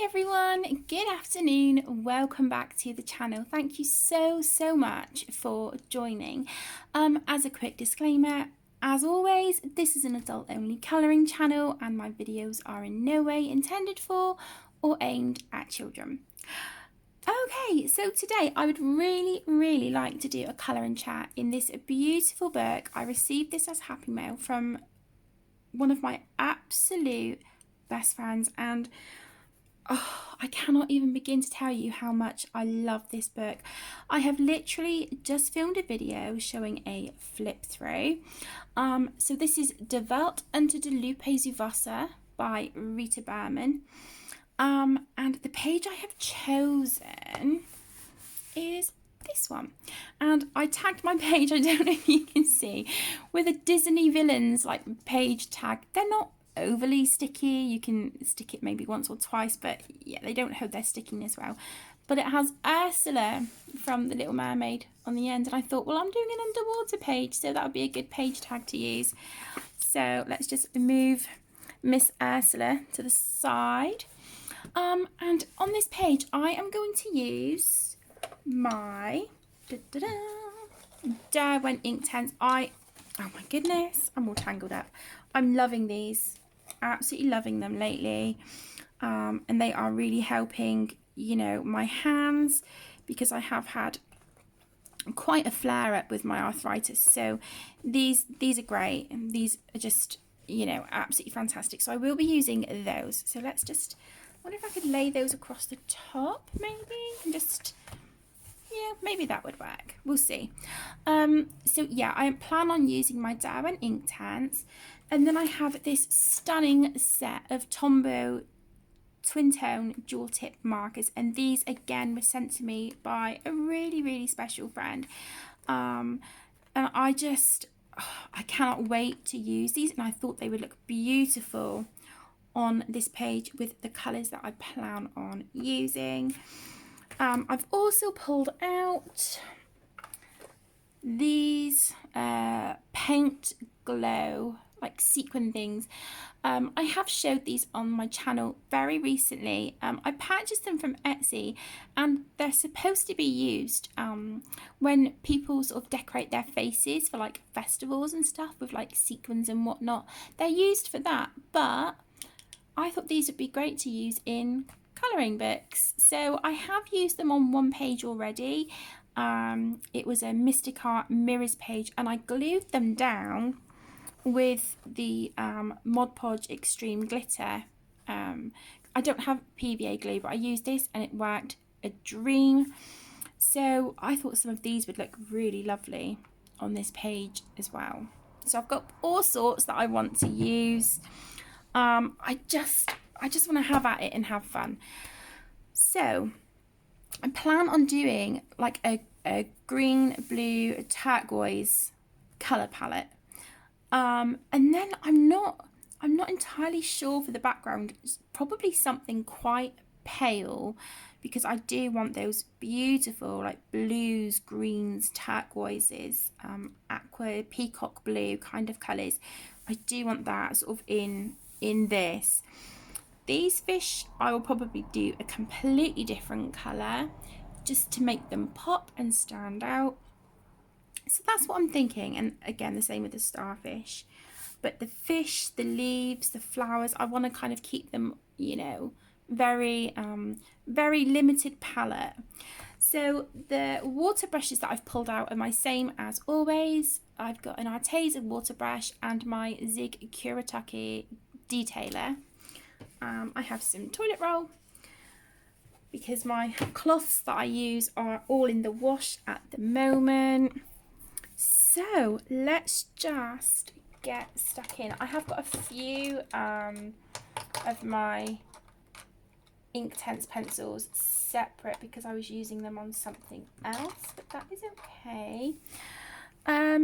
Hi everyone, good afternoon, welcome back to the channel. Thank you so much for joining. As a quick disclaimer, as always, this is an adult only colouring channel and my videos are in no way intended for or aimed at children. Okay, so today I would really like to do a colouring chat in this beautiful book. I received this as Happy Mail from one of my absolute best friends, and I cannot even begin to tell you how much I love this book. I have literally just filmed a video showing a flip through. So this is De Welt Unter Der Lupe by Rita Berman. And the page I have chosen is this one, and I tagged my page, I don't know if you can see, with a Disney villains like page tag. They're not overly sticky, you can stick it maybe once or twice, but yeah, they don't hold their stickiness well. But it has Ursula from The Little Mermaid on the end, and I thought, well, I'm doing an underwater page, so that would be a good page tag to use. So let's just move Miss Ursula to the side. And on this page I am going to use my Derwent Inktense. Oh my goodness, I'm all tangled up. I'm loving these, absolutely loving them lately, and they are really helping, you know, my hands, because I have had quite a flare up with my arthritis. So these are great, and these are just, you know, absolutely fantastic. So I will be using those. So let's just, I wonder if I could lay those across the top maybe, and just, yeah, maybe that would work. We'll see. So yeah, I plan on using my Derwent Inktense, and then I have this stunning set of Tombow twin tone dual tip markers, and these again were sent to me by a really special friend. And I cannot wait to use these, and I thought they would look beautiful on this page with the colours that I plan on using. I've also pulled out these paint glow like sequin things. I have showed these on my channel very recently. I purchased them from Etsy, and they're supposed to be used when people sort of decorate their faces for like festivals and stuff with like sequins and whatnot. They're used for that, but I thought these would be great to use in colouring books. So I have used them on one page already. It was a Mystic Art Mirrors page, and I glued them down with the Mod Podge Extreme Glitter. I don't have PVA glue, but I used this and it worked a dream. So I thought some of these would look really lovely on this page as well. So I've got all sorts that I want to use. I just want to have at it and have fun. So I plan on doing like a green, blue, turquoise colour palette. And then I'm not entirely sure for the background. It's probably something quite pale, because I do want those beautiful like blues, greens, turquoises, aqua, peacock blue kind of colours. I do want that sort of in this. These fish I will probably do a completely different colour just to make them pop and stand out. So that's what I'm thinking, and again the same with the starfish. But the fish, the leaves, the flowers, I want to kind of keep them, you know, very limited palette. So the water brushes that I've pulled out are my same as always. I've got an Artesian water brush and my Zig Kuretake detailer. I have some toilet roll, because my cloths that I use are all in the wash at the moment. So let's just get stuck in. I have got a few of my Inktense pencils separate because I was using them on something else, but that is okay.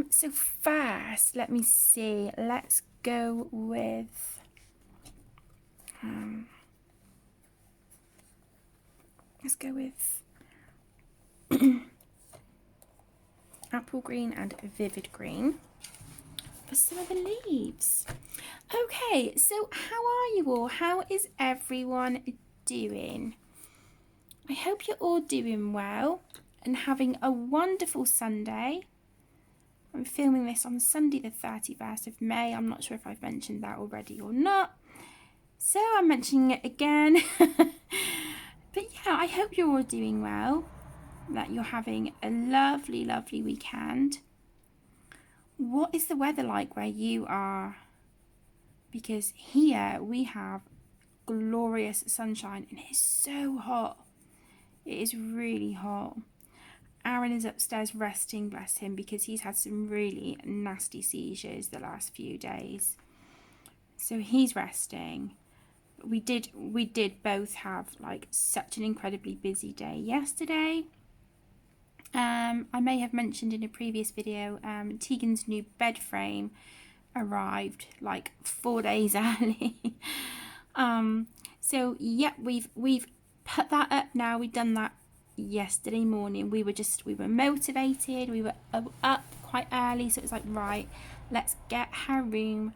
So first, let me see. Let's go with apple green and vivid green for some of the leaves. Okay, so how are you all? How is everyone doing? I hope you're all doing well and having a wonderful Sunday. I'm filming this on Sunday the 31st of May. I'm not sure if I've mentioned that already or not, so I'm mentioning it again. But yeah, I hope you're all doing well, that you're having a lovely, lovely weekend. What is the weather like where you are? Because here we have glorious sunshine and it's so hot. It is really hot. Aaron is upstairs resting, bless him, because he's had some really nasty seizures the last few days. So he's resting. We did both have like such an incredibly busy day yesterday. I may have mentioned in a previous video, Tegan's new bed frame arrived like 4 days early. So yeah, we've put that up now. We've done that yesterday morning. We were motivated. We were up quite early, so it was like, right, let's get her room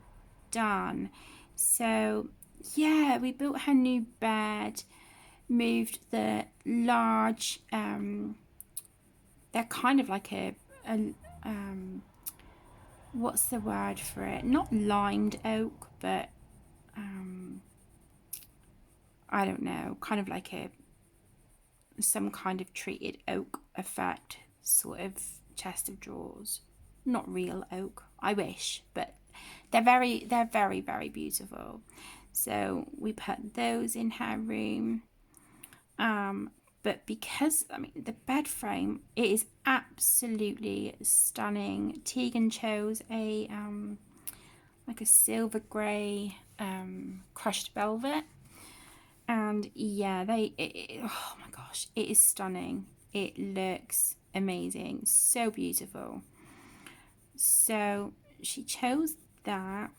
done. So yeah, we built her new bed, moved the large they're kind of like a what's the word for it? Not limed oak, but I don't know, kind of like some kind of treated oak effect sort of chest of drawers. Not real oak, I wish, but they're very, very beautiful. So we put those in her room. But because, I mean, the bed frame, it is absolutely stunning. Tegan chose a like a silver grey crushed velvet, and yeah, oh my gosh, it is stunning. It looks amazing, so beautiful. So she chose that.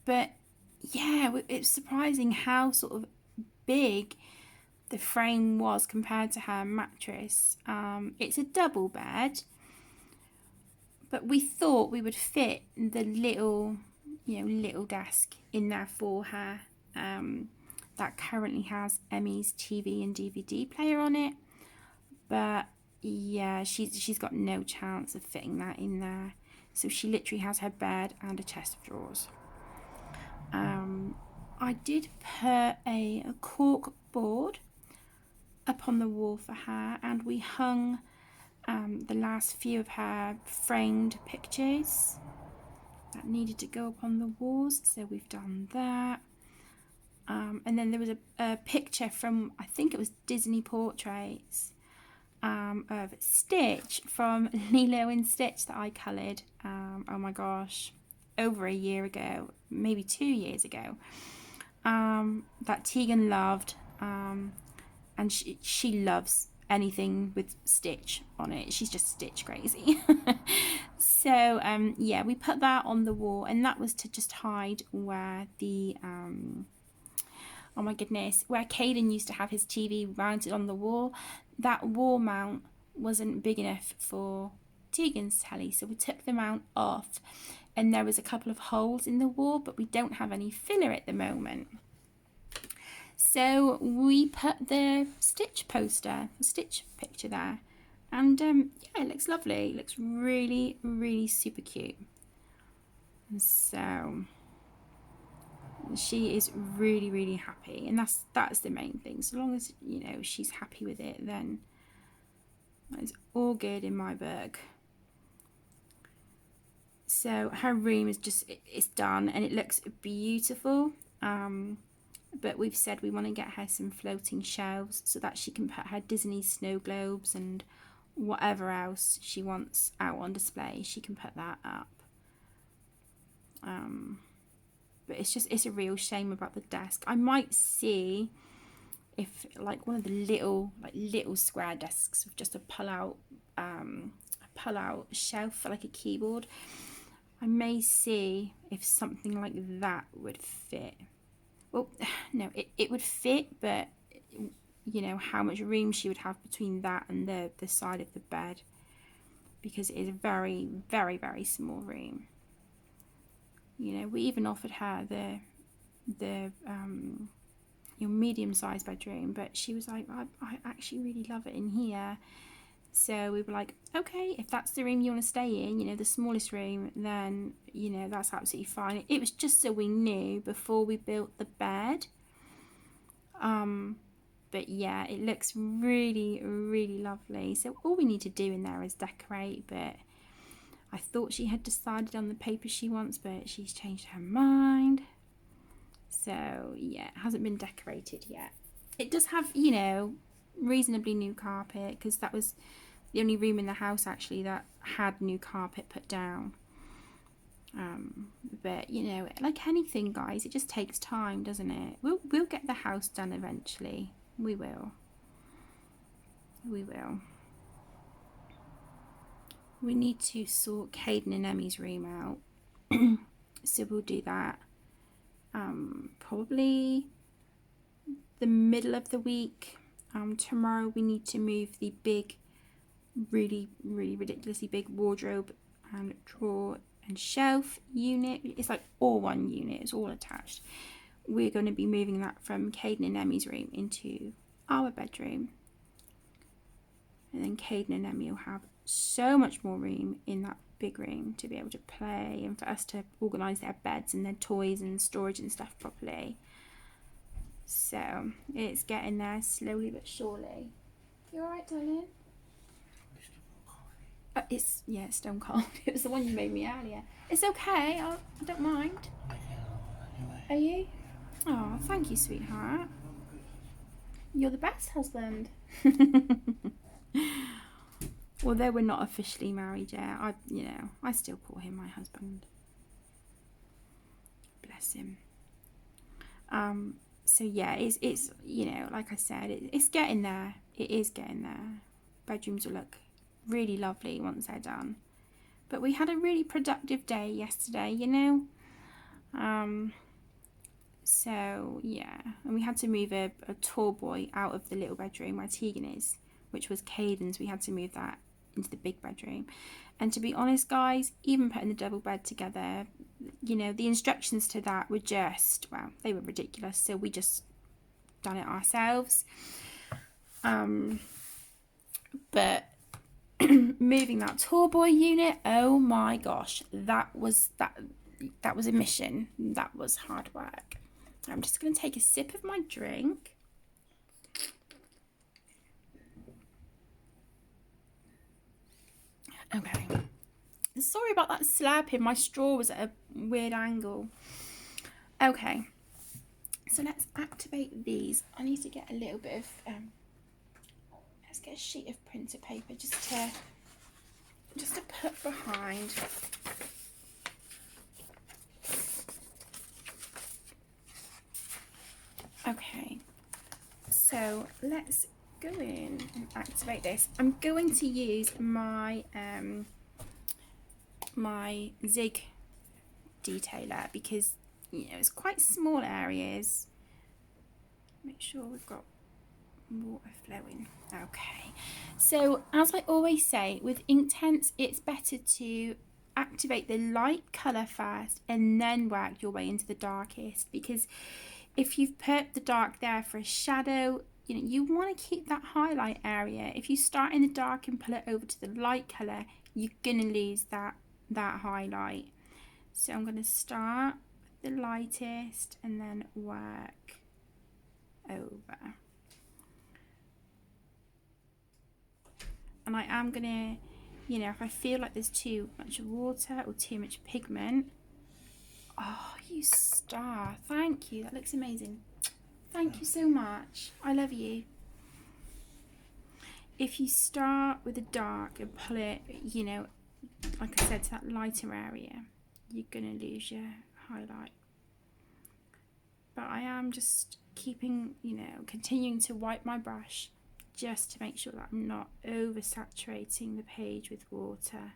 But yeah, it's surprising how sort of big the frame was compared to her mattress. It's a double bed, but we thought we would fit the little desk in there for her, that currently has Emmy's TV and DVD player on it. But yeah, she's got no chance of fitting that in there. So she literally has her bed and a chest of drawers. I did put a cork board up on the wall for her, and we hung the last few of her framed pictures that needed to go up on the walls, so we've done that. And then there was a picture from, I think it was Disney Portraits, of Stitch from Lilo and Stitch that I coloured, oh my gosh, over a year ago, maybe 2 years ago, that Tegan loved, and she loves anything with Stitch on it. She's just Stitch crazy. So yeah, we put that on the wall, and that was to just hide where the oh my goodness, where Caden used to have his TV mounted on the wall. That wall mount wasn't big enough for Tegan's telly, so we took the mount off, and there was a couple of holes in the wall, but we don't have any filler at the moment. So we put the Stitch poster, the Stitch picture there, and yeah, it looks lovely. It looks really, really super cute. And so she is really, really happy, and that's the main thing. So long as she's happy with it, then it's all good in my book. So her room is it's done, and it looks beautiful. But we've said we want to get her some floating shelves so that she can put her Disney snow globes and whatever else she wants out on display. She can put that up. But it's a real shame about the desk. I might see if like one of the little square desks with just a pull out shelf for like a keyboard. I may see if something like that would fit. Well, no, it would fit, but how much room she would have between that and the side of the bed, because it is a very, very, very small room. We even offered her your medium-sized bedroom, but she was like, I actually really love it in here. So we were like, okay, if that's the room you want to stay in, you know, the smallest room, then, you know, that's absolutely fine. It was just so we knew before we built the bed. But yeah, it looks really, really lovely. So all we need to do in there is decorate, but I thought she had decided on the paper she wants, but she's changed her mind. So yeah, it hasn't been decorated yet. It does have, you know, reasonably new carpet, because that was the only room in the house actually that had new carpet put down. But you know, like anything, guys, it just takes time, doesn't it? We'll get the house done eventually. We will. We will. We need to sort Caden and Emmy's room out. So we'll do that. Probably the middle of the week. Tomorrow we need to move the big, really, really ridiculously big wardrobe and drawer and shelf unit. It's like all one unit, it's all attached. We're going to be moving that from Caden and Emmy's room into our bedroom. And then Caden and Emmy will have so much more room in that big room to be able to play and for us to organise their beds and their toys and storage and stuff properly. So it's getting there slowly but surely. You alright, darling? It's stone cold. It was the one you made me earlier. It's okay. I don't mind. Are you? Oh, thank you, sweetheart. You're the best husband. Although we're not officially married yet, I still call him my husband. Bless him. So yeah, it's you know, like I said, it's getting there. It is getting there. Bedrooms will look really lovely once they're done. But we had a really productive day yesterday, you know. So yeah, and we had to move a tall boy out of the little bedroom where Tegan is, which was Caden's. We had to move that into the big bedroom. And to be honest, guys, even putting the double bed together, you know, the instructions to that were just, well, they were ridiculous. So we just done it ourselves. But moving that tall boy unit, oh my gosh, that was a mission. That was hard work. I'm just going to take a sip of my drink. Okay. Sorry about that slapping. My straw was at a weird angle. Okay. So let's activate these. I need to get a little bit of let's get a sheet of printer paper just to put behind. Okay. So let's go in and activate this. I'm going to use my my Zig detailer because, you know, it's quite small areas. Make sure we've got water flowing. Okay, so as I always say with Inktense, it's better to activate the light colour first and then work your way into the darkest, because if you've put the dark there for a shadow, you know, you want to keep that highlight area. If you start in the dark and pull it over to the light colour, you're gonna lose that highlight. So I'm going to start with the lightest and then work over. And I am going to, you know, if I feel like there's too much water or too much pigment. Oh, you star. Thank you. That looks amazing. Thank you so much. I love you. If you start with the dark and pull it, you know, like I said, to that lighter area, you're going to lose your highlight. But I am just keeping, you know, continuing to wipe my brush just to make sure that I'm not oversaturating the page with water.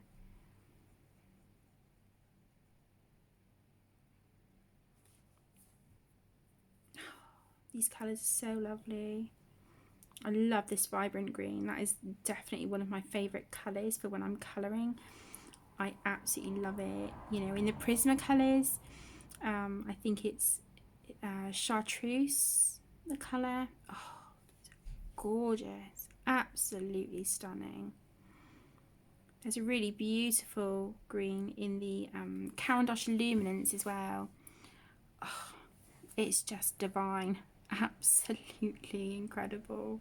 These colours are so lovely. I love this vibrant green. That is definitely one of my favourite colours for when I'm colouring. I absolutely love it. You know, in the Prisma colours, I think it's chartreuse, the colour. Oh, gorgeous, absolutely stunning. There's a really beautiful green in the Carandosh Luminance as well. Oh, it's just divine, absolutely incredible.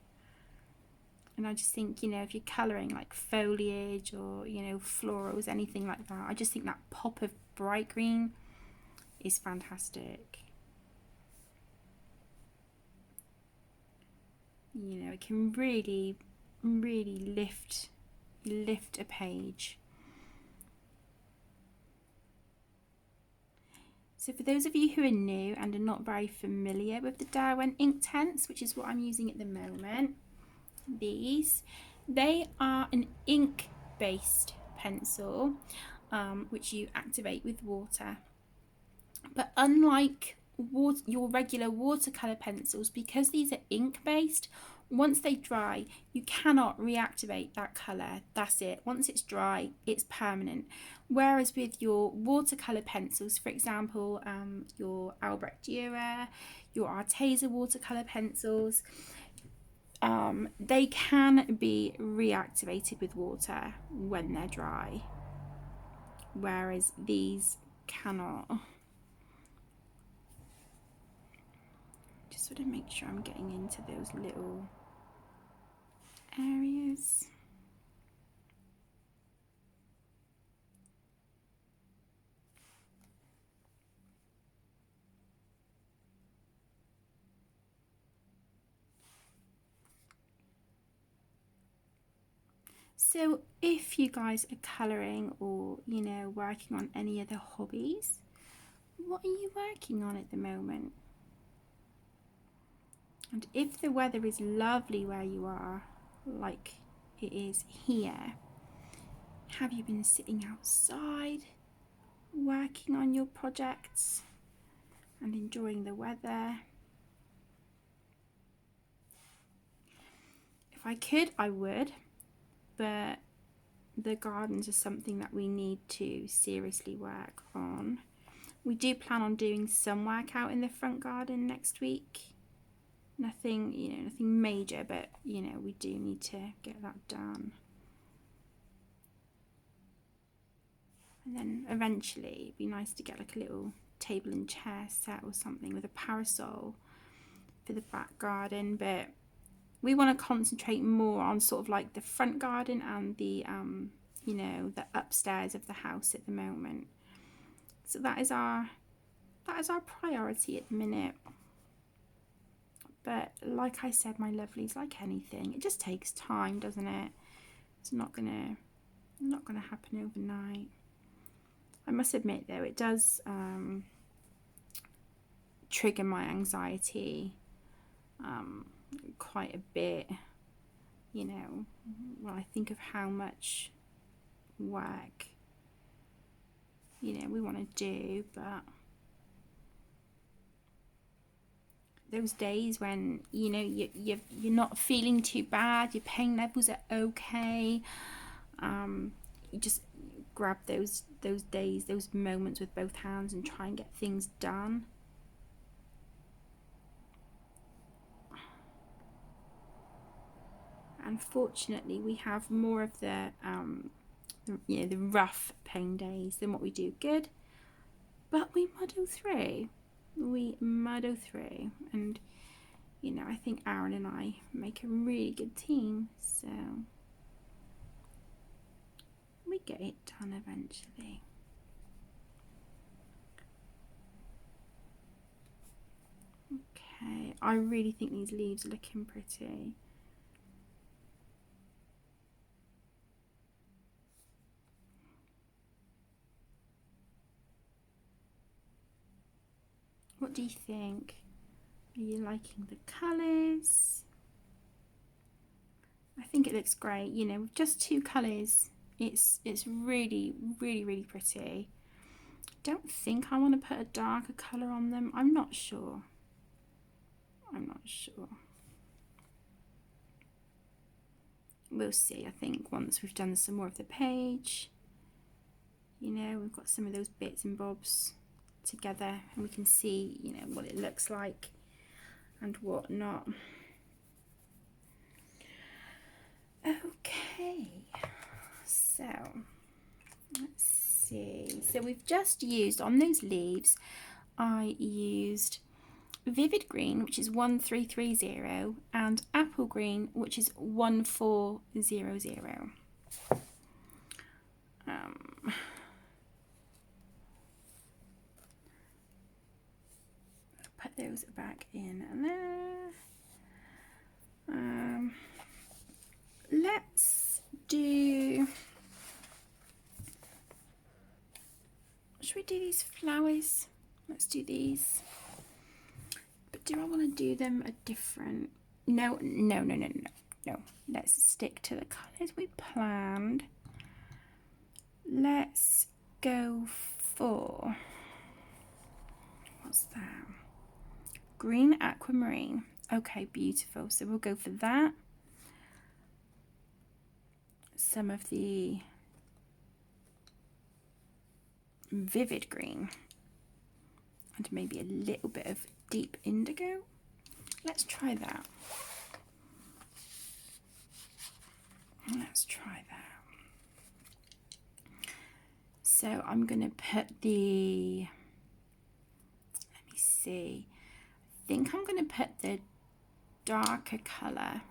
And I just think, you know, if you're colouring like foliage or, you know, florals, anything like that, I just think that pop of bright green is fantastic. You know, it can really, really lift a page. So for those of you who are new and are not very familiar with the Derwent Inktense, which is what I'm using at the moment, they are an ink based pencil which you activate with water. But unlike your regular watercolor pencils, because these are ink based, once they dry, you cannot reactivate that color. That's it. Once it's dry, it's permanent. Whereas with your watercolor pencils, for example, your Albrecht Dürer, your Arteza watercolor pencils, they can be reactivated with water when they're dry, whereas these cannot. Just sort of make sure I'm getting into those little areas. So if you guys are colouring or, you know, working on any other hobbies, what are you working on at the moment? And if the weather is lovely where you are, like it is here, have you been sitting outside working on your projects and enjoying the weather? If I could, I would, but the gardens are something that we need to seriously work on. We do plan on doing some work out in the front garden next week. Nothing, you know, nothing major, but you know, we do need to get that done. And then eventually it'd be nice to get like a little table and chair set or something with a parasol for the back garden, but we want to concentrate more on sort of like the front garden and the you know, the upstairs of the house at the moment. So that is our priority at the minute. But like I said, my lovelies, like anything, it just takes time, doesn't it? It's not gonna happen overnight. I must admit though, it does trigger my anxiety quite a bit, you know, when I think of how much work, you know, we want to do. But those days when, you know, you're not feeling too bad, your pain levels are okay, you just grab those days, those moments with both hands and try and get things done. Unfortunately, we have more of the you know, the rough pain days than what we do good, but we muddle through. And you know, I think Aaron and I make a really good team, so we get it done eventually. Okay, I really think these leaves are looking pretty. What do you think? Are you liking the colours? I think it looks great, you know, with just two colours. It's really, really, really pretty. Don't think I want to put a darker colour on them. I'm not sure. We'll see, I think, once we've done some more of the page. You know, we've got some of those bits and bobs together and we can see, you know, what it looks like and whatnot. Okay, so let's see. So we've just used, on those leaves, I used Vivid Green, which is 1330, and Apple Green, which is 1400. Put those back in there. Let's do, should we do these flowers? Let's do these. But do I want to do them a different? No. Let's stick to the colours we planned. Let's go for, what's that? Green aquamarine. Okay, beautiful. So we'll go for that. Some of the vivid green and maybe a little bit of deep indigo. Let's try that. Let's try that. So I'm going to put the, let me see, I think I'm going to put the darker colour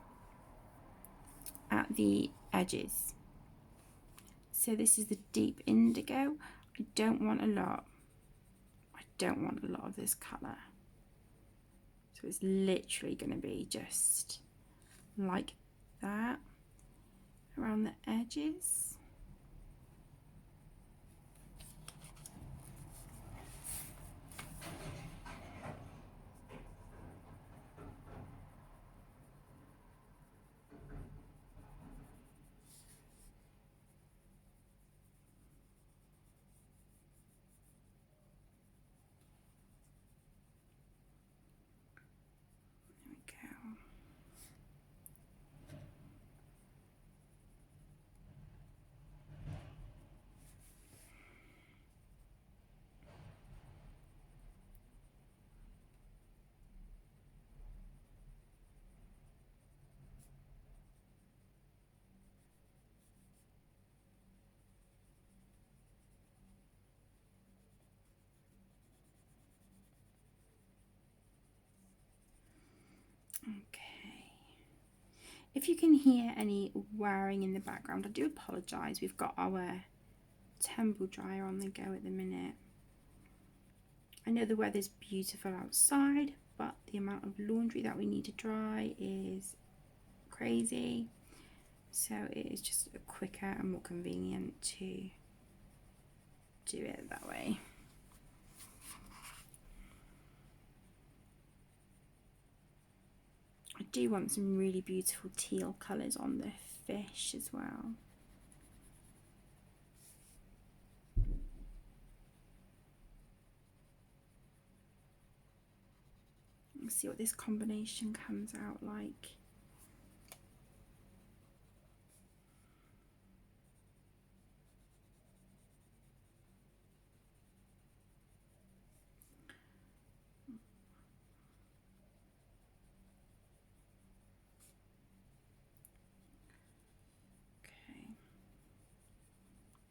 at the edges. So this is the deep indigo. I don't want a lot. I don't want a lot of this colour. So it's literally going to be just like that around the edges. Okay, if you can hear any whirring in the background, I do apologise. We've got our tumble dryer on the go at the minute. I know the weather's beautiful outside, but the amount of laundry that we need to dry is crazy. So it is just quicker and more convenient to do it that way. I do want some really beautiful teal colours on the fish as well. Let's see what this combination comes out like.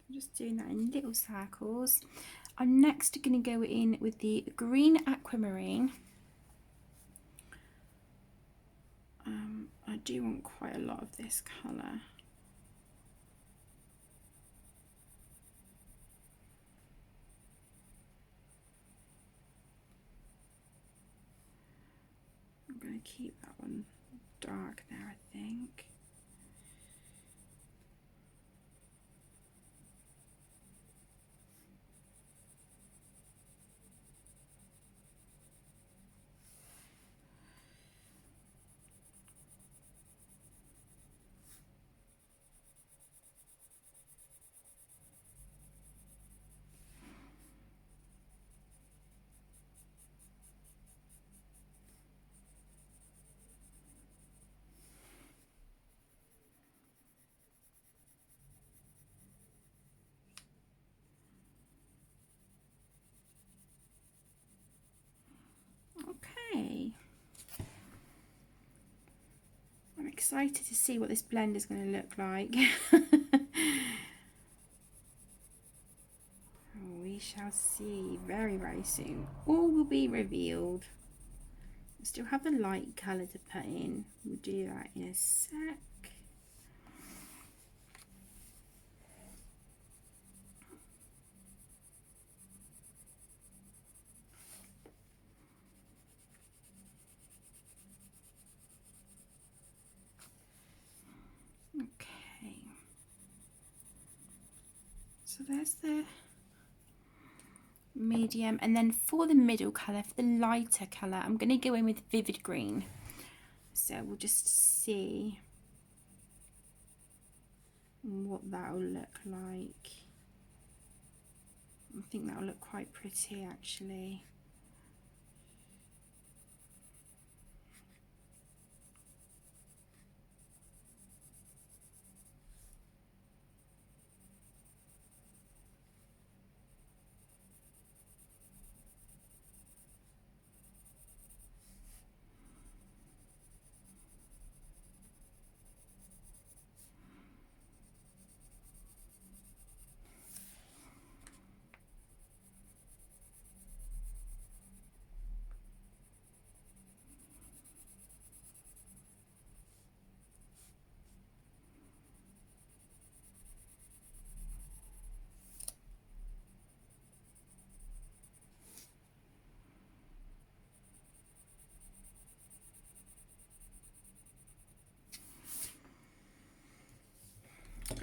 I'm just doing that in little circles. I'm next going to go in with the green aquamarine. I do want quite a lot of this colour. I'm going to keep that one dark there, I think. excited to see what this blend is going to look like. We shall see very, very soon. All will be revealed. We still have the light colour to put in. We'll do that in a sec. Okay. So there's the medium, and then for the middle colour, for the lighter colour, I'm going to go in with vivid green. So we'll just see what that'll look like. I think that'll look quite pretty actually.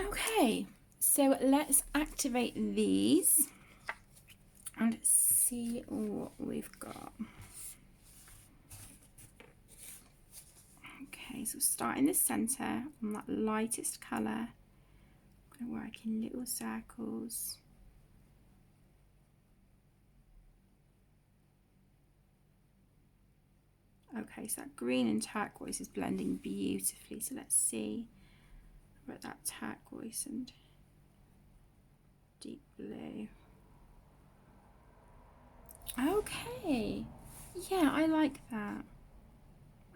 Okay, so let's activate these and see what we've got. Okay, so start in the centre on that lightest colour. I'm going to work in little circles. Okay, so that green and turquoise is blending beautifully. So let's see about that turquoise and deep blue. Okay, yeah, I like that.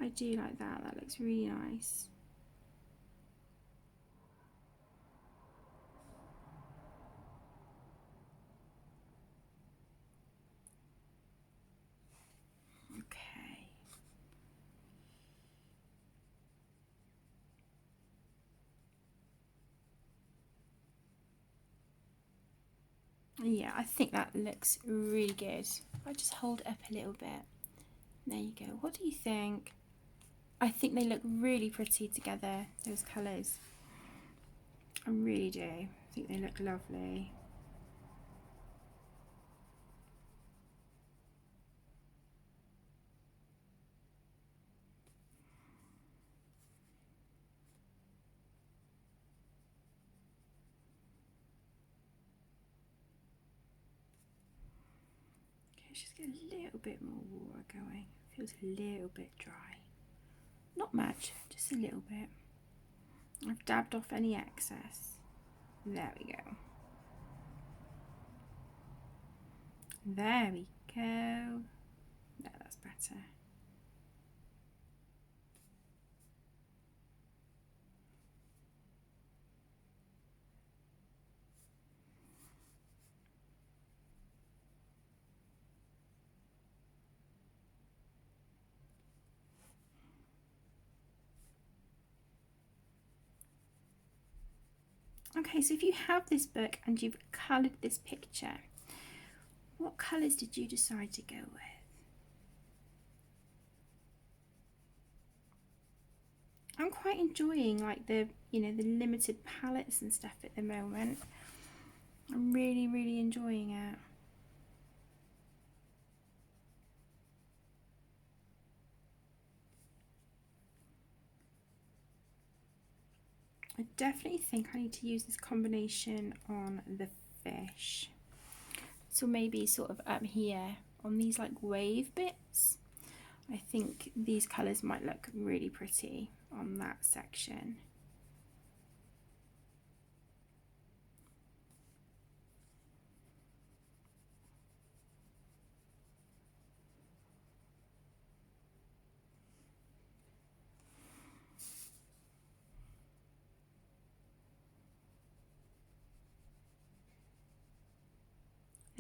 I do like that. That looks really nice. Okay. Yeah, I think that looks really good. I just hold it up a little bit. There you go. What do you think? I think they look really pretty together, those colours. I really do. I think they look lovely. Okay, just get a little bit more water going. Feels a little bit dry. Not much, just a little bit. I've dabbed off any excess. There we go. There we go. No, that's better. Okay, so if you have this book and you've coloured this picture, what colours did you decide to go with? I'm quite enjoying like the the limited palettes and stuff at the moment. I'm really enjoying it. I definitely think I need to use this combination on the fish. So maybe sort of up here on these like wave bits. I think these colours might look really pretty on that section.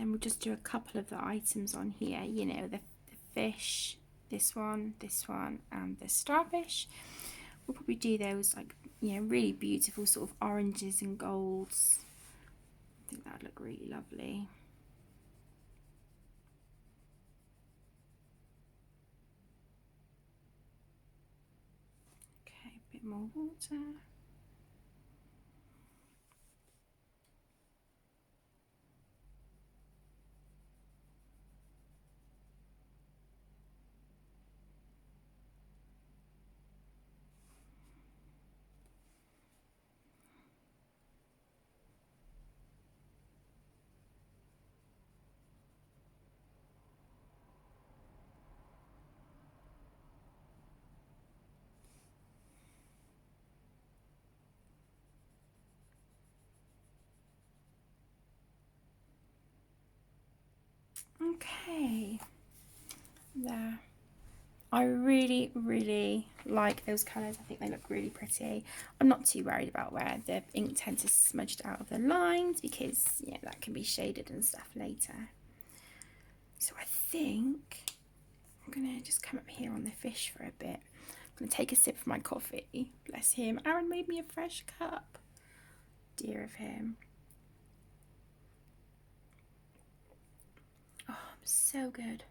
Then we'll just do a couple of the items on here, you know, the fish, this one, and the starfish. We'll probably do those like, you know, really beautiful sort of oranges and golds. I think that would look really lovely. Okay, a bit more water. Okay, there. I really like those colours. I think they look really pretty. I'm not too worried about where the ink tends to smudge out of the lines because, yeah, that can be shaded and stuff later. So I think I'm going to just come up here on the fish for a bit. I'm going to take a sip of my coffee. Bless him. Aaron made me a fresh cup. Dear of him. Oh, so good.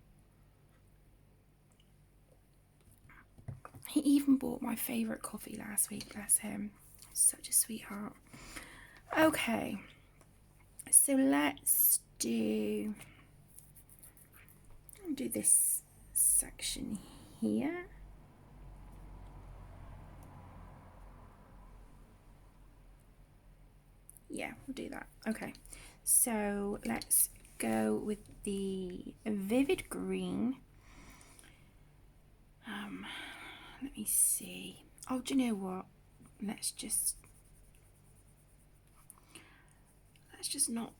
He even bought my favourite coffee last week, bless him. Such a sweetheart. Okay, so let's do this section here. Yeah, we'll do that. Okay, so let's go with the vivid green. Let me see. Oh, do you know what? Let's just not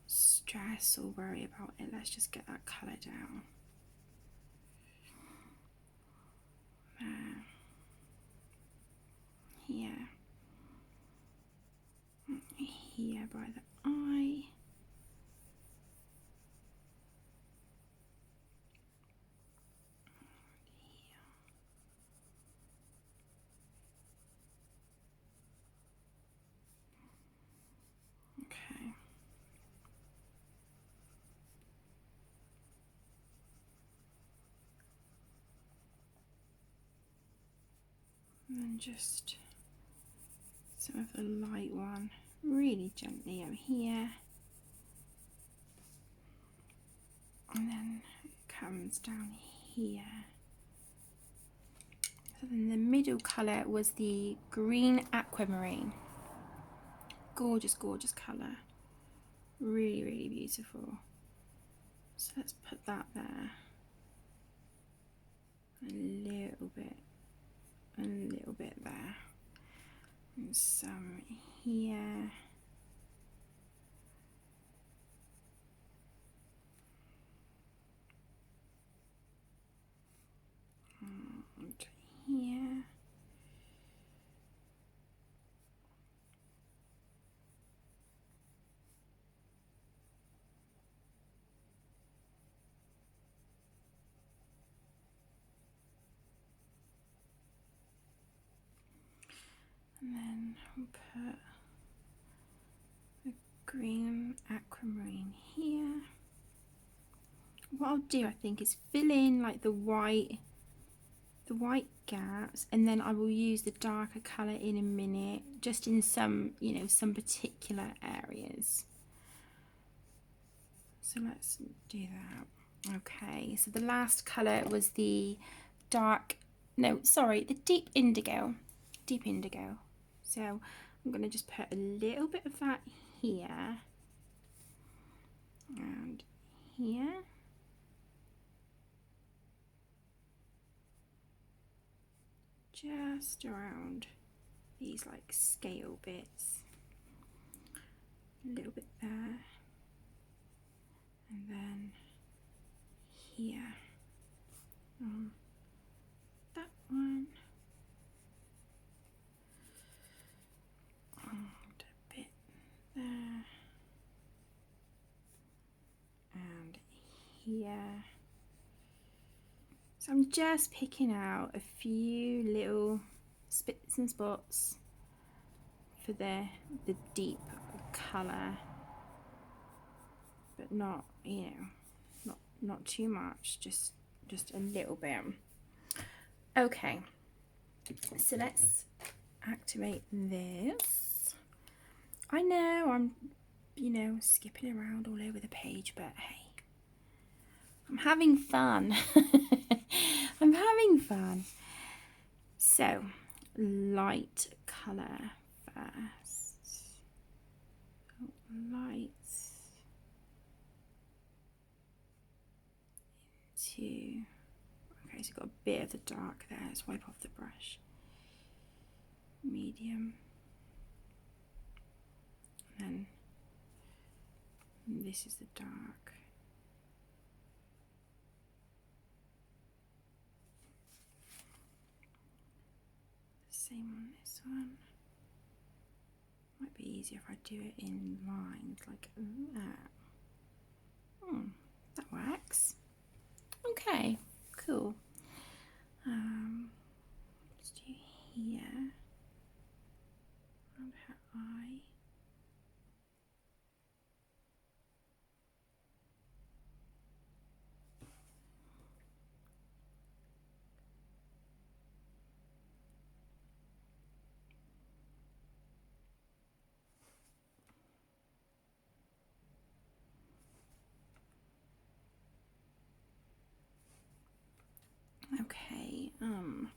stress or worry about it. Let's just get that colour down. Here. Here by the eye. Okay. And then just some of the light one really gently over here. And then it comes down here. So then the middle colour was the green aquamarine. Gorgeous, gorgeous colour. Really, really beautiful. So let's put that there. A little bit there. And some here. And here. And then we'll put the green aquamarine here. What I'll do, I think, is fill in like the white gaps, and then I will use the darker colour in a minute, just in some, you know, some particular areas. So let's do that. Okay, so the last colour was the the deep indigo. So I'm going to just put a little bit of that here and here. Just around these like scale bits. A little bit there. And then here. That one. And a bit there. So I'm just picking out a few little spits and spots for the deep colour, but not, you know, not too much, just a little bit. Okay, so let's activate this. I know I'm, you know, skipping around all over the page, but hey, I'm having fun. I'm having fun. So, light colour first. Light into, okay, so got a bit of the dark there. Let's wipe off the brush. Medium. And then this is the dark. Same on this one. Might be easier if I do it in lines like that. That works. Okay, cool. Let's do here. Around her eye. Okay, let's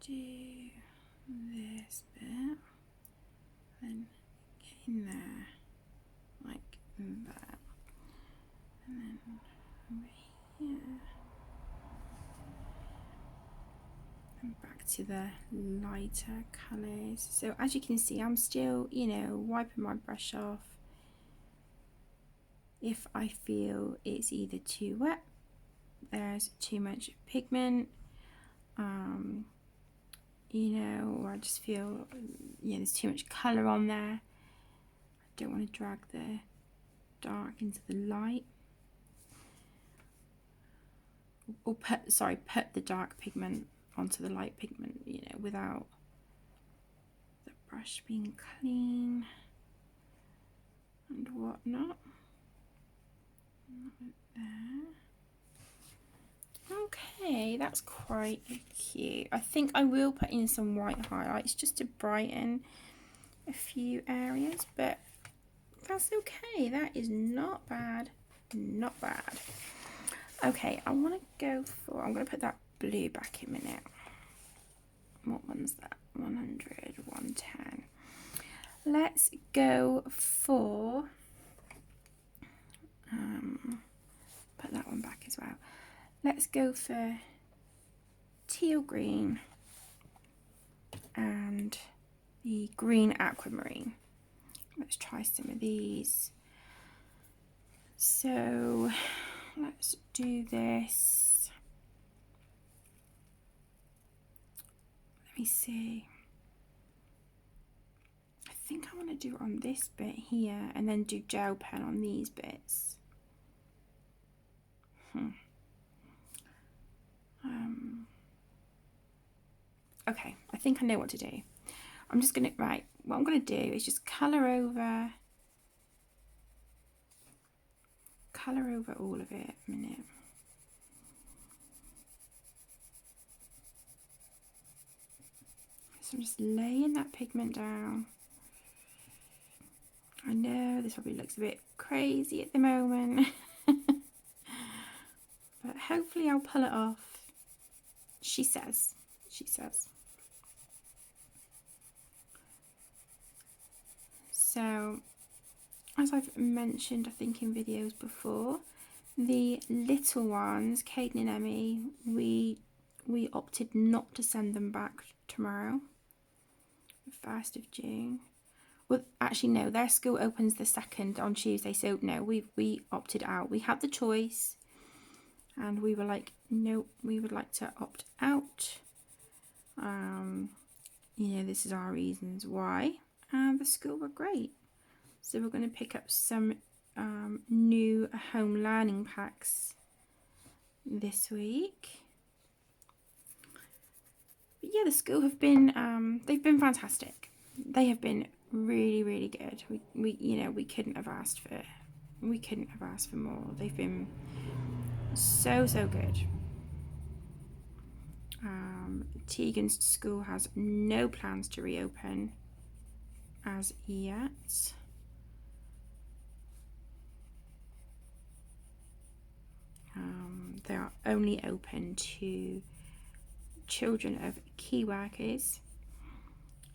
do this bit, then get in there like that, and then over here, and back to the lighter colours. So as you can see, I'm still, you know, wiping my brush off if I feel it's either too wet, there's too much pigment, you know, or I just feel, yeah, there's too much colour on there. I don't want to drag the dark into the light, or put the dark pigment onto the light pigment, you know, without the brush being clean and whatnot. There. Okay, that's quite cute. I think I will put in some white highlights just to brighten a few areas, but that's okay. That is not bad. Not bad. Okay, I want to go for, I'm going to put that blue back in a minute. What one's that? 100, 110. Let's go for, put that one back as well. Let's go for teal green and the green aquamarine. Let's try some of these. So let's do this. Let me see. I think I want to do it on this bit here and then do gel pen on these bits. Okay, I think I know what to do. I'm just gonna, right, what I'm gonna do is just colour over all of it a minute. So I'm just laying that pigment down. I know this probably looks a bit crazy at the moment, but hopefully I'll pull it off. She says. So, as I've mentioned, I think in videos before, the little ones, Caden and Emmy, we opted not to send them back tomorrow, the 1st of June. Well, actually no, their school opens the 2nd on Tuesday, so no, we opted out. We had the choice, and we were like, nope, we would like to opt out. You know, this is our reasons why, and the school were great. So we're going to pick up some new home learning packs this week. But yeah, the school have been they've been fantastic. They have been really, really good. We couldn't have asked for more. They've been so good. Tegan's school has no plans to reopen as yet. They are only open to children of key workers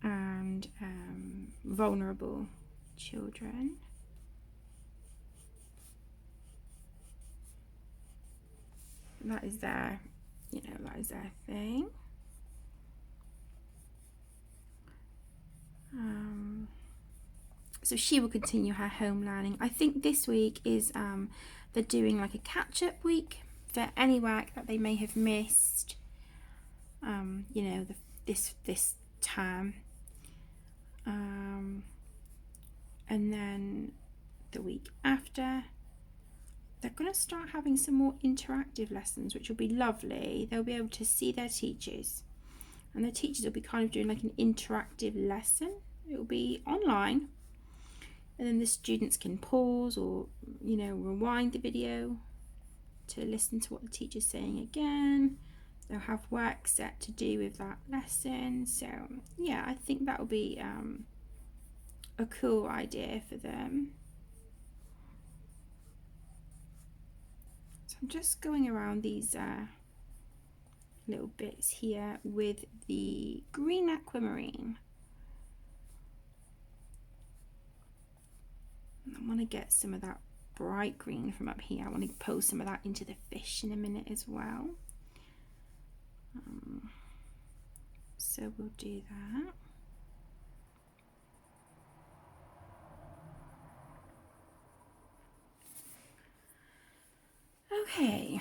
and vulnerable children. That is their thing. So she will continue her home learning. I think this week is they're doing like a catch-up week for any work that they may have missed. This term, and then the week after they're going to start having some more interactive lessons, which will be lovely. They'll be able to see their teachers, and their teachers will be kind of doing like an interactive lesson. It will be online, and then the students can pause or rewind the video to listen to what the teacher's saying again. They'll have work set to do with that lesson. So yeah, I think that will be a cool idea for them. So I'm just going around these little bits here with the green aquamarine. I want to get some of that bright green from up here. I want to pose some of that into the fish in a minute as well. So we'll do that. Okay.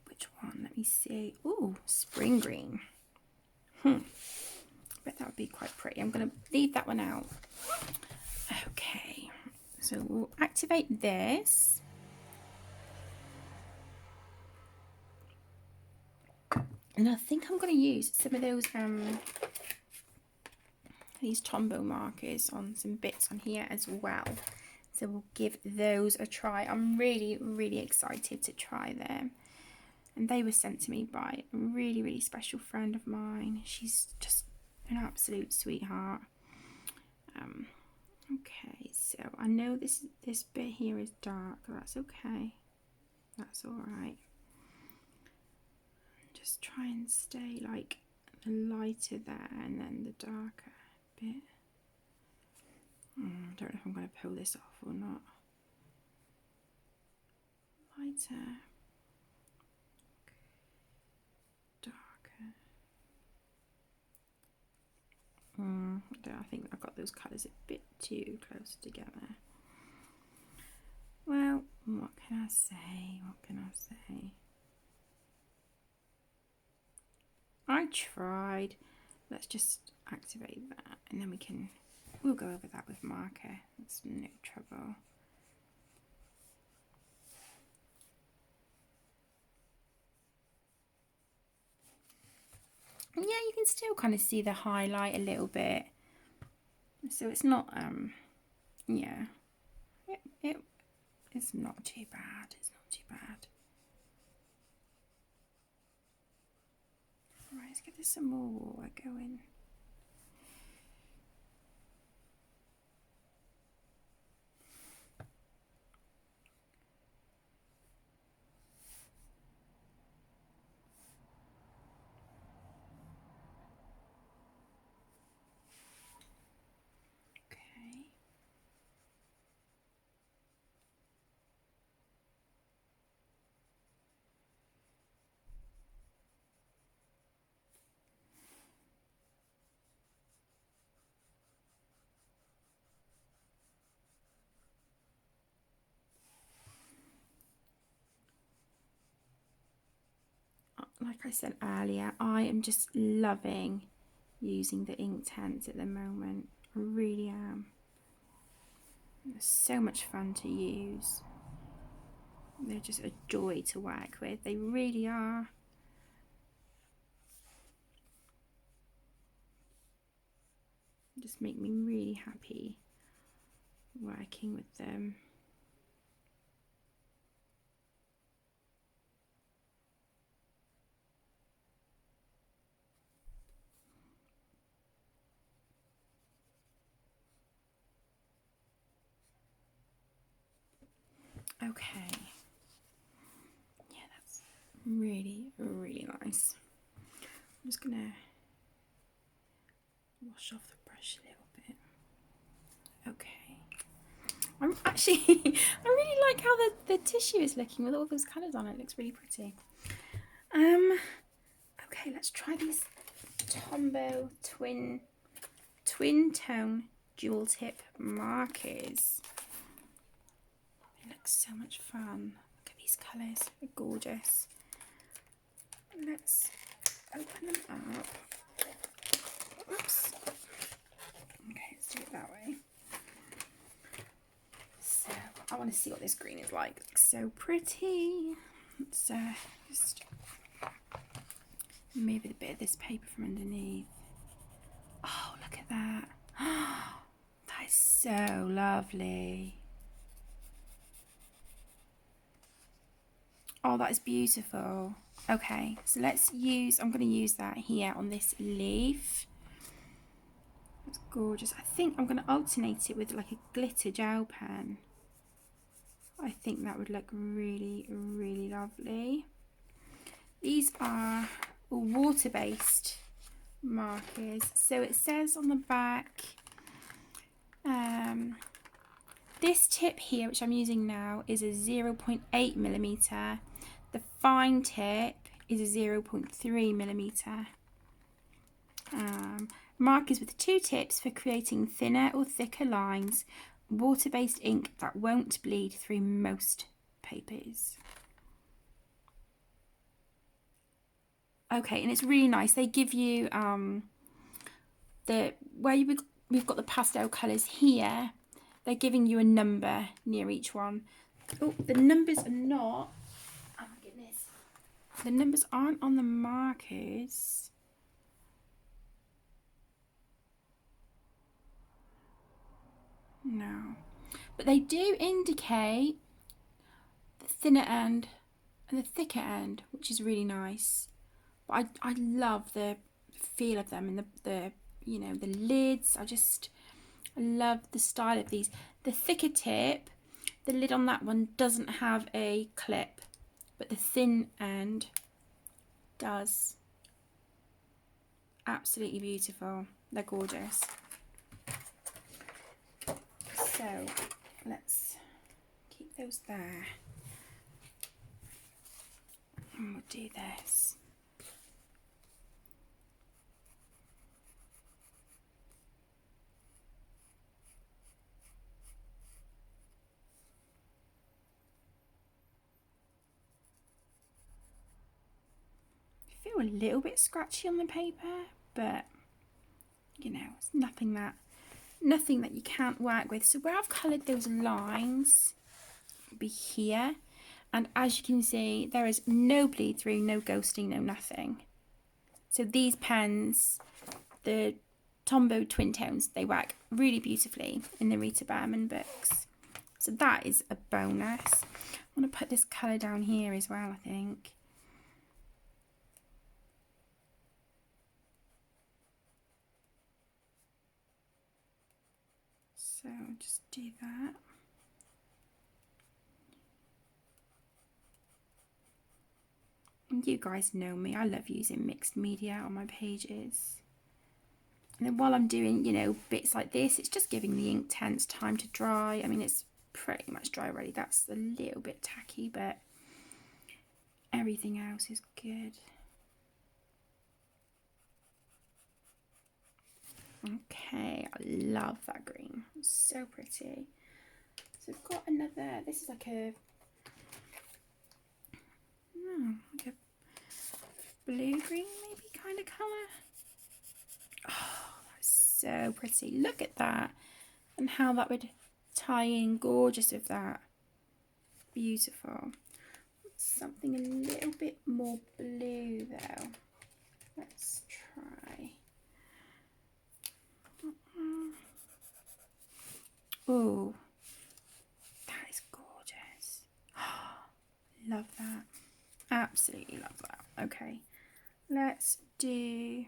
Which one? Let me see. Oh, spring green. Bet that would be quite pretty. I'm going to leave that one out. Okay. So we'll activate this. And I think I'm going to use some of those these Tombow markers on some bits on here as well. So we'll give those a try. I'm really, really excited to try them. And they were sent to me by a really, really special friend of mine. She's just an absolute sweetheart. Okay, so I know this bit here is dark. That's okay. That's all right. Just try and stay like the lighter there and then the darker bit. I don't know if I'm going to pull this off or not. Lighter. Darker. I think I got those colours a bit too close together. Well, what can I say? What can I say? I tried. Let's just activate that, and then we'll go over that with marker. It's no trouble. Yeah, you can still kind of see the highlight a little bit. So it's not, yeah, it's not too bad. It's not too bad. Right, let's give this some more water going. like I said earlier, I am just loving using the Inktense at the moment. I really am. They're so much fun to use. They're just a joy to work with. They really are. Just make me really happy working with them. Okay. Yeah, that's really, really nice. I'm just gonna wash off the brush a little bit. Okay. I'm actually, I really like how the tissue is looking with all those colours on it. It looks really pretty. Okay, let's try these Tombow twin tone dual tip markers. They look so much fun. Look at these colours, they're gorgeous. Let's open them up. Oops. Okay, let's do it that way. So I want to see what this green is like. It looks so pretty. Let's just move a bit of this paper from underneath. Oh, look at that. That is so lovely. Oh, that is beautiful. Okay, so I'm going to use that here on this leaf. That's gorgeous. I think I'm going to alternate it with like a glitter gel pen. I think that would look really, really lovely. These are water-based markers. So it says on the back, this tip here, which I'm using now, is a 0.8mm. The fine tip is a 0.3mm. Markers with 2 tips for creating thinner or thicker lines. Water-based ink that won't bleed through most papers. Okay, and it's really nice. They give you we've got the pastel colours here. They're giving you a number near each one. Oh, the numbers are not. Oh my goodness. The numbers aren't on the markers. No. But they do indicate the thinner end and the thicker end, which is really nice. But I love the feel of them and the you know, the lids. I love the style of these. The thicker tip, the lid on that one doesn't have a clip, but the thin end does. Absolutely beautiful. They're gorgeous. So let's keep those there. And we'll do this. I feel a little bit scratchy on the paper, but you know, it's nothing that you can't work with. So where I've coloured those lines will be here, and as you can see, there is no bleed through, no ghosting, no nothing. So these pens, the Tombow Twin Tones, they work really beautifully in the Rita Berman books. So that is a bonus. I want to put this colour down here as well, I think. So just do that. And you guys know me, I love using mixed media on my pages. And then while I'm doing, you know, bits like this, it's just giving the Inktense time to dry. I mean, it's pretty much dry already. That's a little bit tacky, but everything else is good. Okay, I love that green. It's so pretty. So I've got another, this is like a blue-green maybe kind of colour. Oh, that's so pretty. Look at that. And how that would tie in gorgeous with that. Beautiful. Something a little bit more blue though. Let's try. Oh, that is gorgeous. Love that. Absolutely love that. Okay, let's do.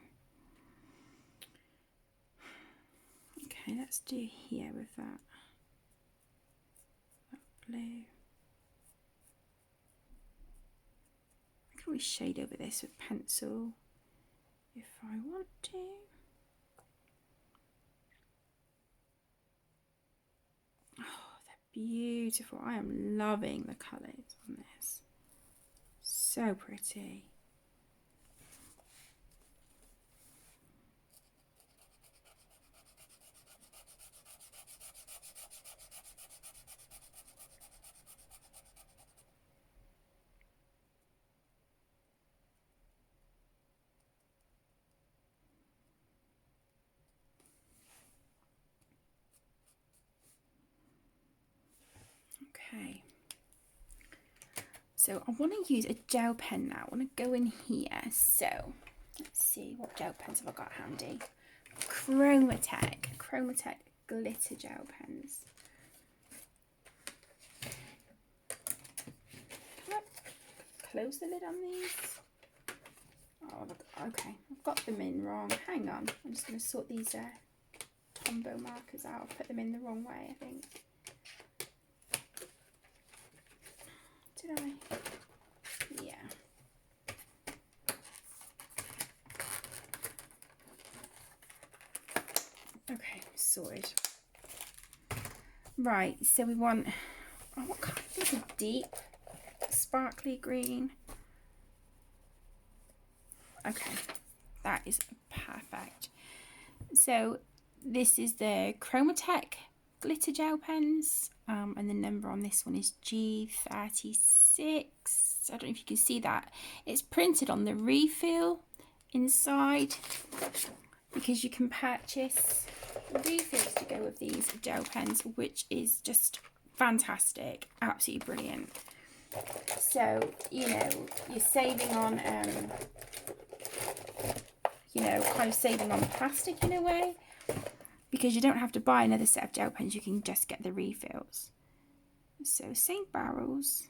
Okay, let's do here with that blue. I can always shade over this with pencil if I want to. Oh, they're beautiful. I am loving the colours on this. So pretty. Okay, so I want to use a gel pen now. I want to go in here. So let's see, what gel pens have I got handy? Chromatech glitter gel pens. Can I close the lid on these? Oh, okay, I've got them in wrong. Hang on, I'm just going to sort these Tombow markers out. I've put them in the wrong way, I think. Did I? Yeah. Okay, sorted. Right, so we want, oh, what kind of is a deep sparkly green? Okay, that is perfect. So this is the Chromatech glitter gel pens, and the number on this one is G36. I don't know if you can see that. It's printed on the refill inside, because you can purchase refills to go with these gel pens, which is just fantastic, absolutely brilliant. So, you know, you're saving on, you know, kind of saving on plastic in a way, because you don't have to buy another set of gel pens, you can just get the refills. So same barrels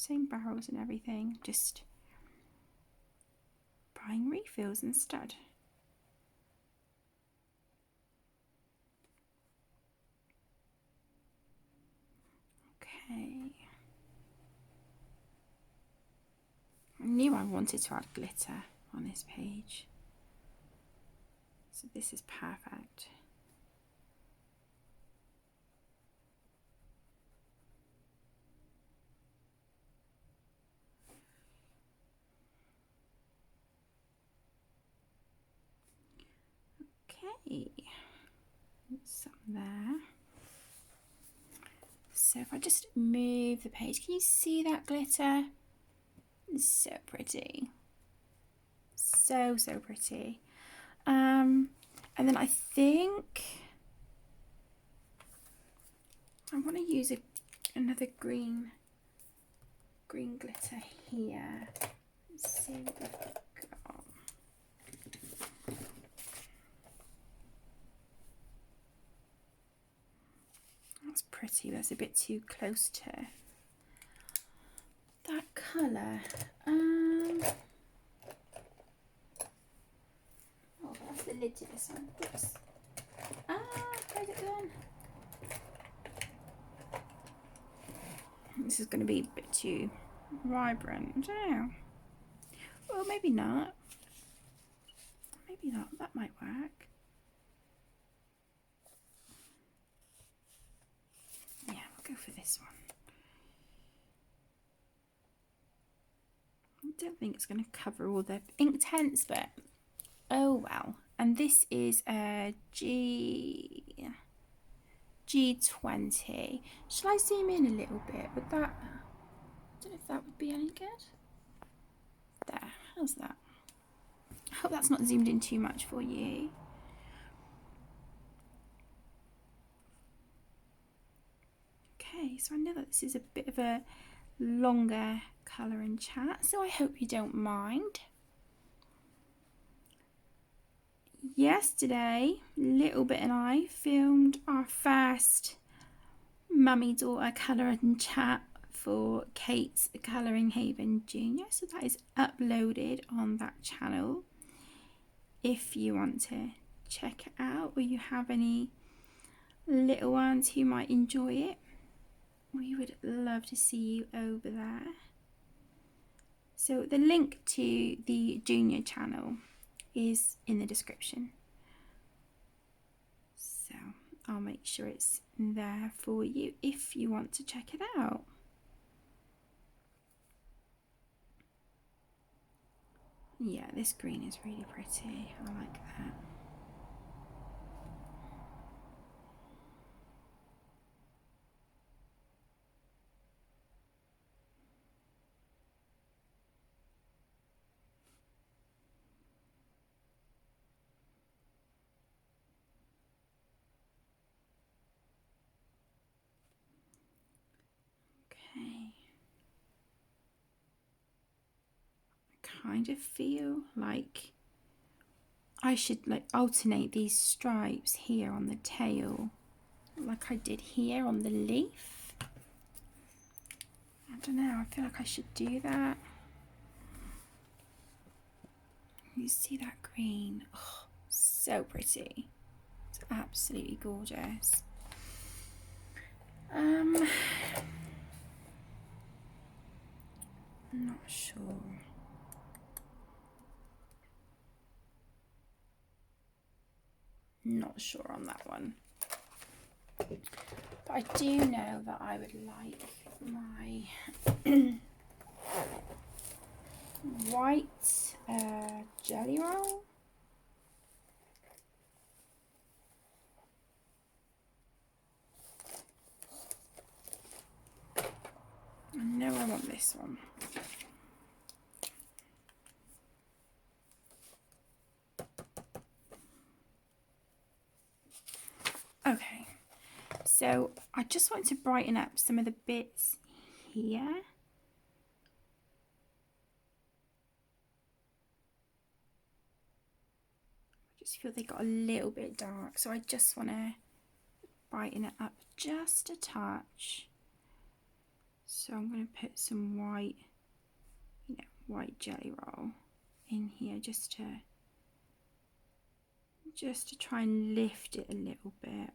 and everything, just buying refills instead. Okay. I knew I wanted to add glitter on this page. So this is perfect. Okay, some there. So if I just move the page, can you see that glitter? It's so pretty. So pretty. And then I think I want to use another green glitter here. Let's see what we've got. That's pretty. That's a bit too close to that colour. Oh, that's the lid to this one. Oops. Where's it gone? This is going to be a bit too vibrant. I don't know. Well, maybe not. Maybe not. That might work. Yeah, we'll go for this one. I don't think it's going to cover all the ink tents, but oh well. And this is a G20. Shall I zoom in a little bit? Would that, I don't know if that would be any good. There. How's that? I hope that's not zoomed in too much for you. Okay, so I know that this is a bit of a longer colour and chat, so I hope you don't mind. Yesterday, Little Bit and I filmed our first mummy daughter colour and chat for Kate's Colouring Haven Junior, so that is uploaded on that channel if you want to check it out, or you have any little ones who might enjoy it. We would love to see you over there. So the link to the junior channel is in the description, so I'll make sure it's there for you if you want to check it out. Yeah, this green is really pretty. I like that. Okay. I kind of feel like I should alternate these stripes here on the tail, like I did here on the leaf. I don't know, I feel like I should do that. You see that green? Oh, so pretty. It's absolutely gorgeous. I'm not sure. Not sure on that one. But I do know that I would like my white jelly roll. I know I want this one. Okay, so I just want to brighten up some of the bits here. I just feel they got a little bit dark, so I just want to brighten it up just a touch. So I'm going to put some white, white jelly roll in here just to try and lift it a little bit.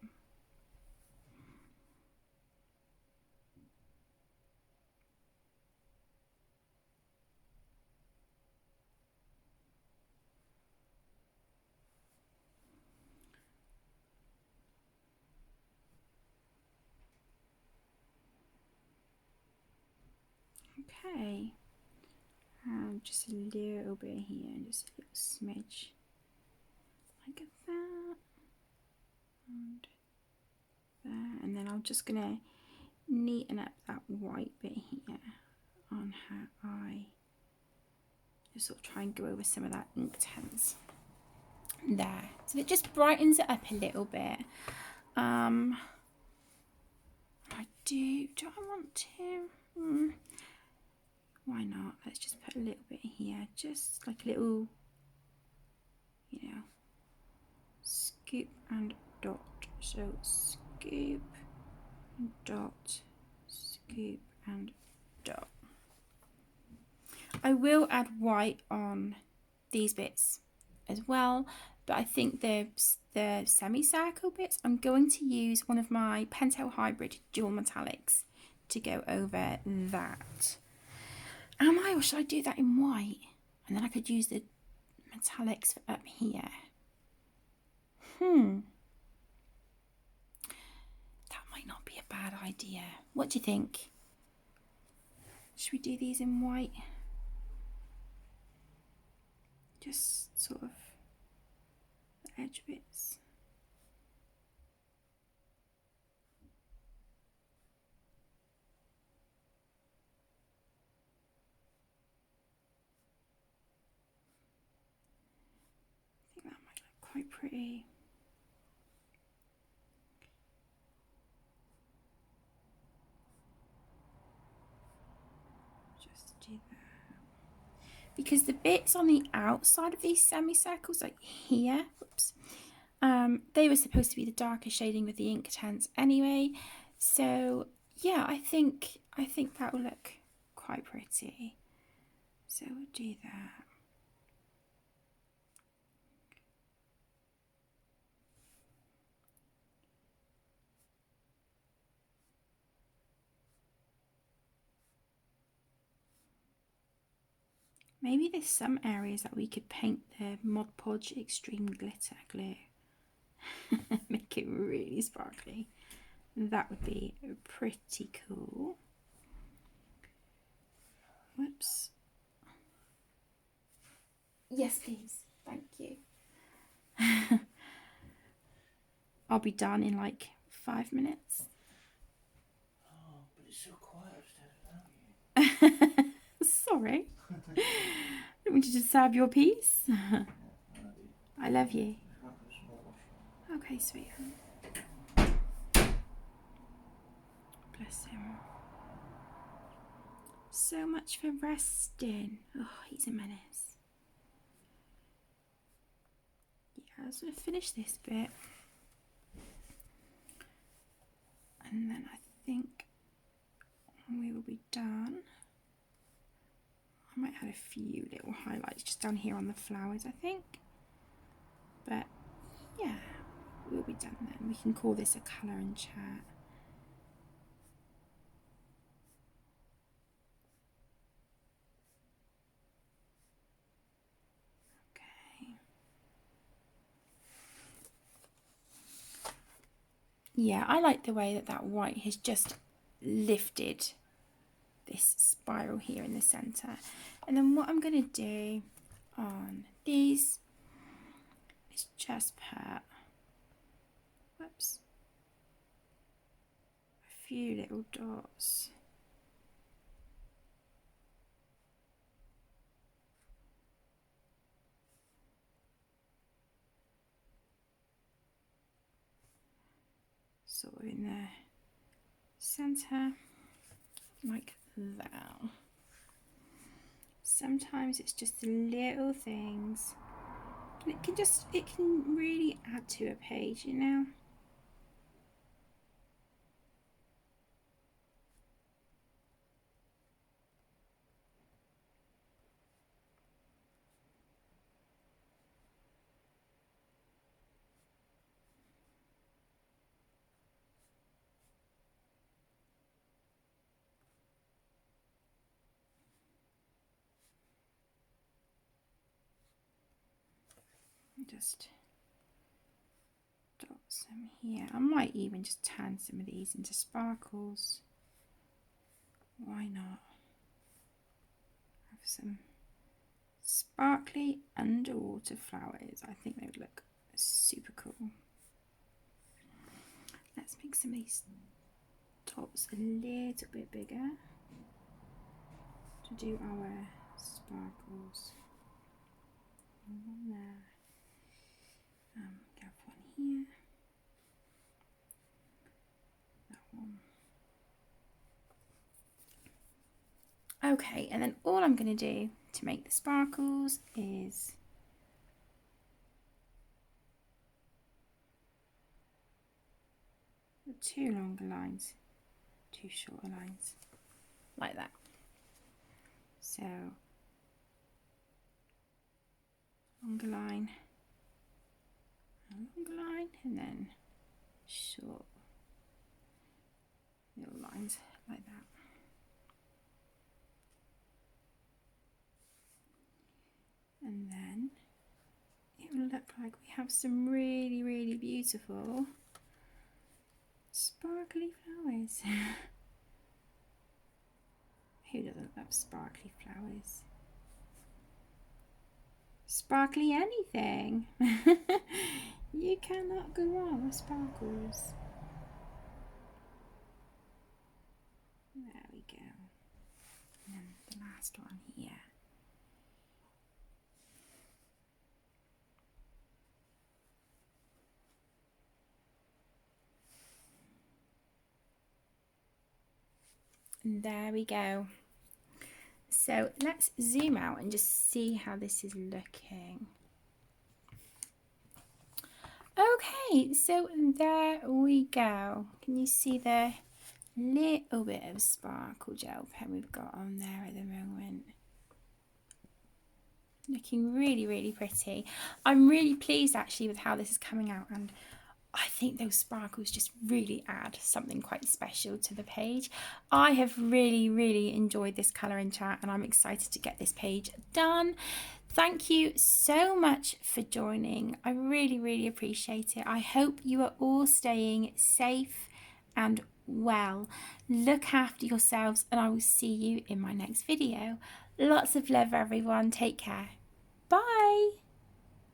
Okay, just a little bit here, just a little smidge like that, and there, and then I'm just gonna neaten up that white bit here on her eye. Just sort of try and go over some of that Inktense there, so it just brightens it up a little bit. Do I want to? Why not? Let's just put a little bit here, just like a little, scoop and dot. So scoop and dot, scoop and dot. I will add white on these bits as well, but I think the semicircle bits, I'm going to use one of my Pentel Hybrid dual metallics to go over that. Am I, or should I do that in white? And then I could use the metallics for up here. That might not be a bad idea. What do you think? Should we do these in white? Just sort of the edge bits. quite pretty. Just do that. Because the bits on the outside of these semicircles, like here, whoops, they were supposed to be the darker shading with the Inktense anyway. So yeah, I think that will look quite pretty. So we'll do that. Maybe there's some areas that we could paint the Mod Podge Extreme Glitter Glue. Make it really sparkly. That would be pretty cool. Whoops. Yes, please. Thank you. I'll be done in like 5 minutes. Oh, but it's so quiet without you. Sorry. I want you to serve your piece. I love you. Okay, sweetheart. Bless him. So much for resting. Oh, he's a menace. Yeah, I was going to finish this bit. And then I think we will be done. I might add a few little highlights just down here on the flowers, I think. But yeah, we'll be done then. We can call this a colour and chat. Okay. Yeah, I like the way that white has just lifted this spiral here in the centre. And then what I'm going to do on these is just put, whoops, a few little dots. Sort of in the centre, like that. Sometimes it's just the little things. And it can really add to a page, you know. Just dot some here. I might even just turn some of these into sparkles. Why not? Have some sparkly underwater flowers. I think they would look super cool. Let's make some of these tops a little bit bigger to do our sparkles. One there. Grab one here. That one. Okay, and then all I'm going to do to make the sparkles is two longer lines, two shorter lines, like that. So, longer line, and then short little lines like that. And then it will look like we have some really, really beautiful sparkly flowers. Who doesn't love sparkly flowers? Sparkly anything. You cannot go wrong with sparkles. There we go. And then the last one here. There we go. So let's zoom out and just see how this is looking. Okay, so there we go. Can you see the little bit of sparkle gel pen we've got on there at the moment? Looking really, really pretty. I'm really pleased actually with how this is coming out, and I think those sparkles just really add something quite special to the page. I have really, really enjoyed this colouring chat, and I'm excited to get this page done. Thank you so much for joining. I really, really appreciate it. I hope you are all staying safe and well. Look after yourselves, and I will see you in my next video. Lots of love, everyone. Take care.